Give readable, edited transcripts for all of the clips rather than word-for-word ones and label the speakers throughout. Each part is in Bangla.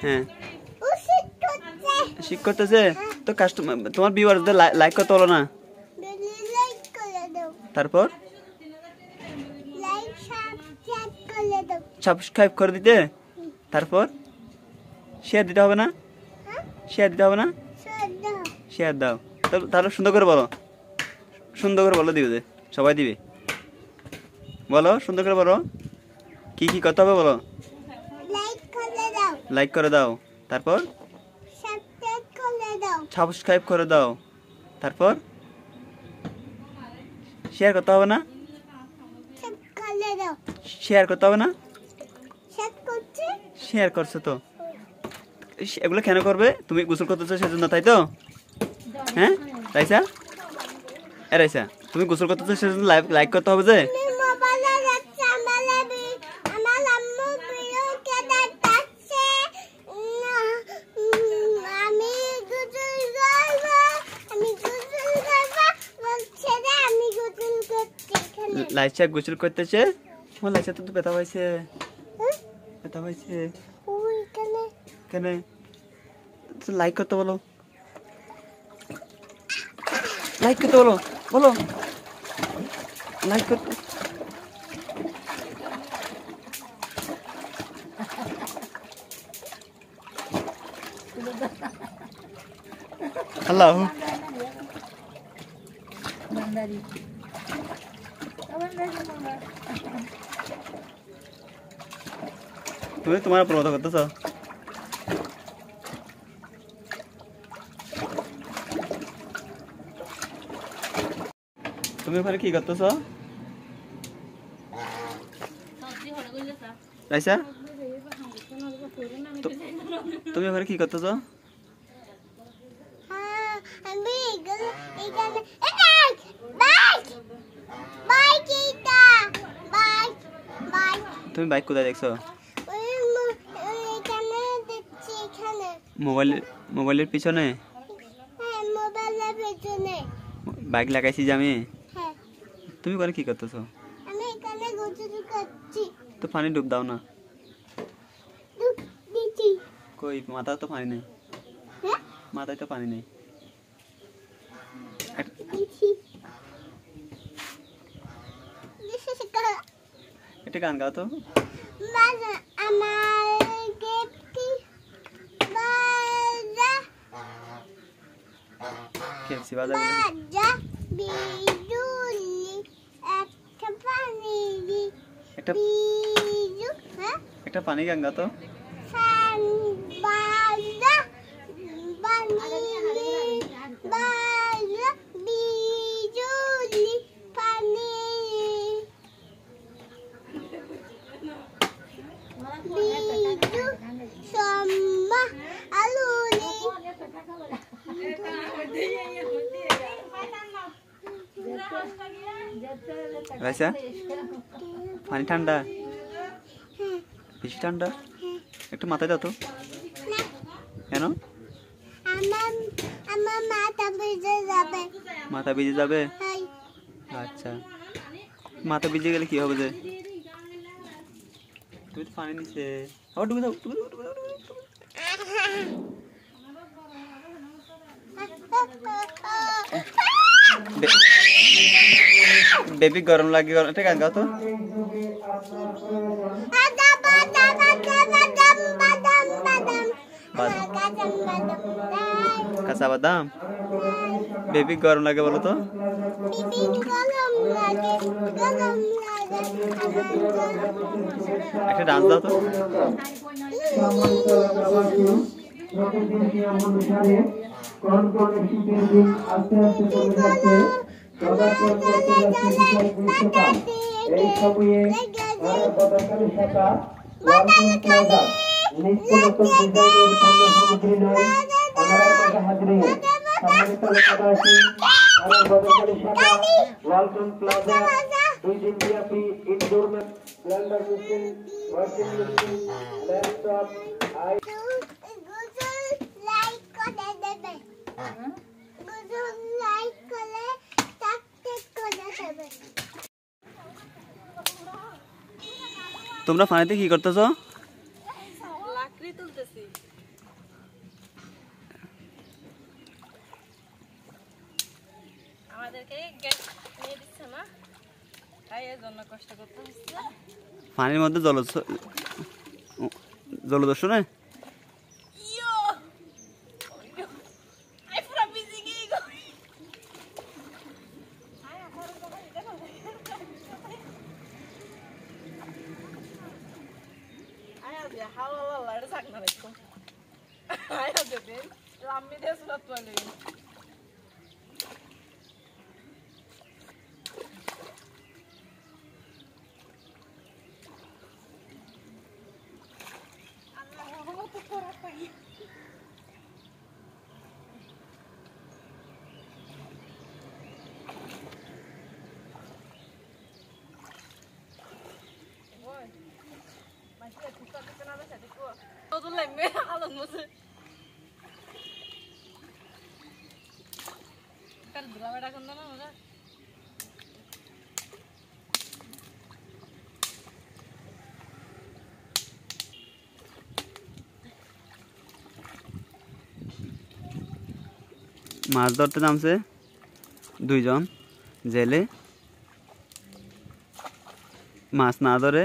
Speaker 1: হ্যাঁ শিক করতেছে তো কাস্টমার তোমার ভিউয়ারদের লাইক করতে হলো না তারপর সাবস্ক্রাইব করে দিতে তারপর শেয়ার দিতে হবে না শেয়ার দিতে হবে না শেয়ার দাও তাহলে সুন্দর করে বলো দিবে যে সবাই দিবে বলো সুন্দর করে বলো কি কি করতে হবে বলো লাইক করে দাও তারপর সাবস্ক্রাইব করে দাও তারপর শেয়ার করতে হবে না শেয়ার করতে হবে না শেয়ার করছো তো এগুলো কেন করবে তুমি গোসল করতেছো সেজন্য তাই তো হ্যাঁ রাইসা রাইসা তুমি গোসল করতেছো সেজন্য লাইক করতে হবে যে লাইসা গোসল করতেছে ও লাইসা তো ব্যথা হয়েছে কেন লাইক করতে বলো লাইক করতে বলো লাইক করতে হ্যালো তুমি তোমার প্রমোদ করতেছ তুমি ওখানে কি করতেছ রাইসা তুমি ওখানে কি করতেছ তুমি বাইক কোথায় দেখছো মোবাইলের পিছনে বাইক লাগাইছি যে আমি তুমি ওখানে কি করতেছো তো পানি ডুব দাও না কই মাথায় তো পানি নেই মাথায় তো পানি নেই একটা গান গাও তো কেপসি বাজা একটা পানি গান গাও তো রাইসা পানি ঠান্ডা বেশি ঠান্ডা একটু মাথায় দাও তো কেন মাথা ভিজে যাবে আচ্ছা মাথা ভিজে গেলে কি হবে যে তুমি তো পানি নিচ্ছে আবার ডুবে যাও বেবি গরম লাগে এটা গান গাও তো কাঁচা বাদাম বেবি গরম লাগে বলো তো একটা ডান্স দাও তো এই সময়ে পদার্থের শাখা ওয়ার্কিং প্লাজা নিত্যনতুন ডিজাইনের পণ্য সামগ্রী নয় আমার কাছে হাজির সম্মানিত লোকবাসী আমার পদার্থের শাখা ওয়ার্কিং প্লাজা 2 দিন ব্যাপী indoor Blender machine washing machine laptop তোমরা পানিতে কি করতেছো
Speaker 2: আমাদেরকে গ্যাস নিয়ে দিচ্ছে না, তাই এর জন্য কষ্ট করতে হচ্ছে।
Speaker 1: পানির মধ্যে জলদস্যু না মাছ ধরতে নামছে দুইজন জেলে। মাছ না ধরে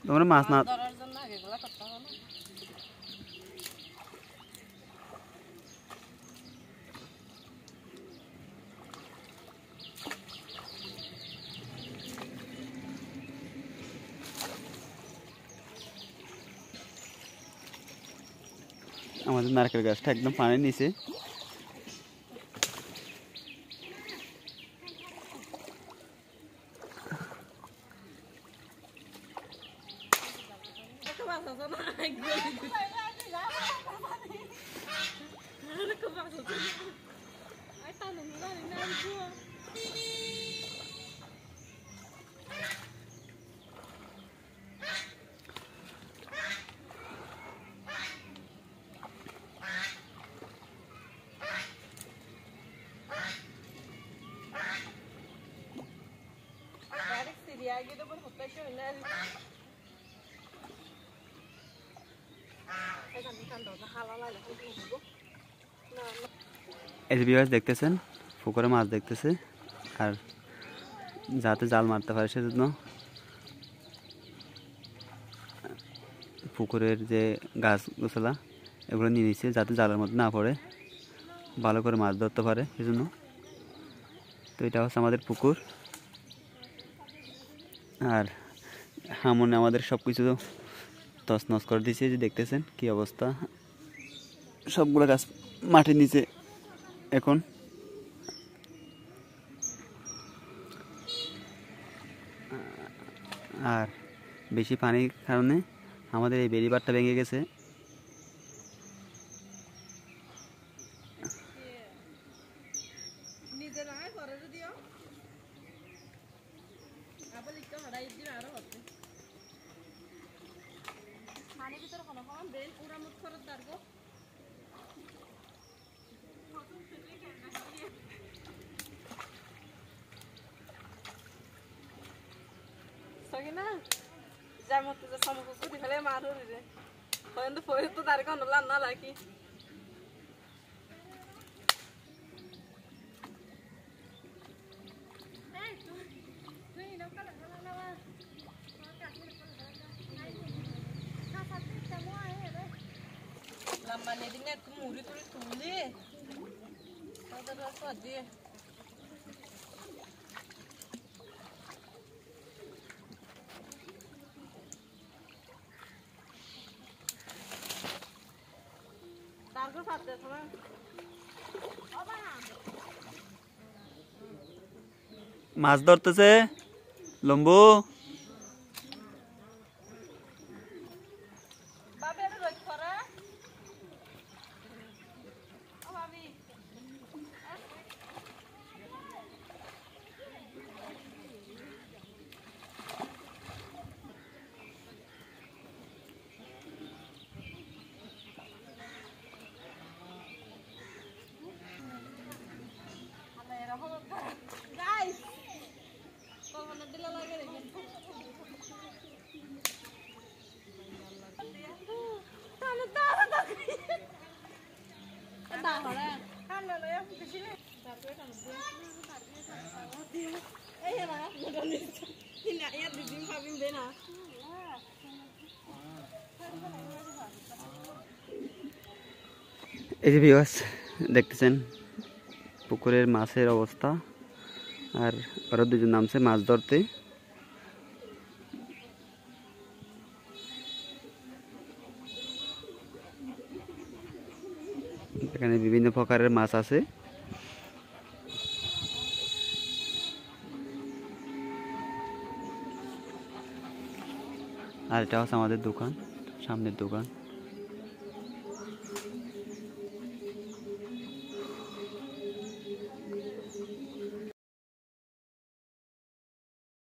Speaker 1: তোমরা মাছ না
Speaker 2: ধরার জন্য এগুলা করতে হবে না।
Speaker 1: আমাদের নারকেল গাছটা একদম পানির নিচে। এই যে ভিউয়ার্স দেখতেছেন পুকুরে মাছ দেখতেছে, আর যাতে জাল মারতে পারে সেজন্য পুকুরের যে গাছ গোছলা এগুলো নিয়ে নিচ্ছে যাতে জালের মধ্যে না পড়ে, ভালো করে মাছ ধরতে পারে সেজন্য। তো এটা হচ্ছে আমাদের পুকুর, আর হামনে আমাদের সব কিছু তছনছ করে দিয়েছে। যে দেখতেছেন কি অবস্থা, সবগুলো গাছ মাটির নিচে এখন। আর বেশি পানির কারণে আমাদের এই বেড়িবাঁধটা ভেঙে গেছে।
Speaker 2: না যাই মতো যে সমস্ত ছুটি ফেলে মা ধরে রে কিন্তু পরে তো তার কোনো লান না লাগি লম্বা নিয়ে দিনে একটু মুড়ি টুড়ি তুলি দিয়ে
Speaker 1: মাছ ধরতেছে লম্বু।
Speaker 2: Guys, kalau mau nanti lagi এই না মোটা নিচ্ছে না ইয়ার দিদিম খাবিম দে না
Speaker 1: এই যে ভিউয়ার্স দেখতেছেন পুকুরের মাছের অবস্থা, আর ওরা দুজন নামছে মাছ ধরতে। এখানে বিভিন্ন প্রকারের মাছ আছে। আর এটা হচ্ছে আমাদের দোকান, সামনের দোকান।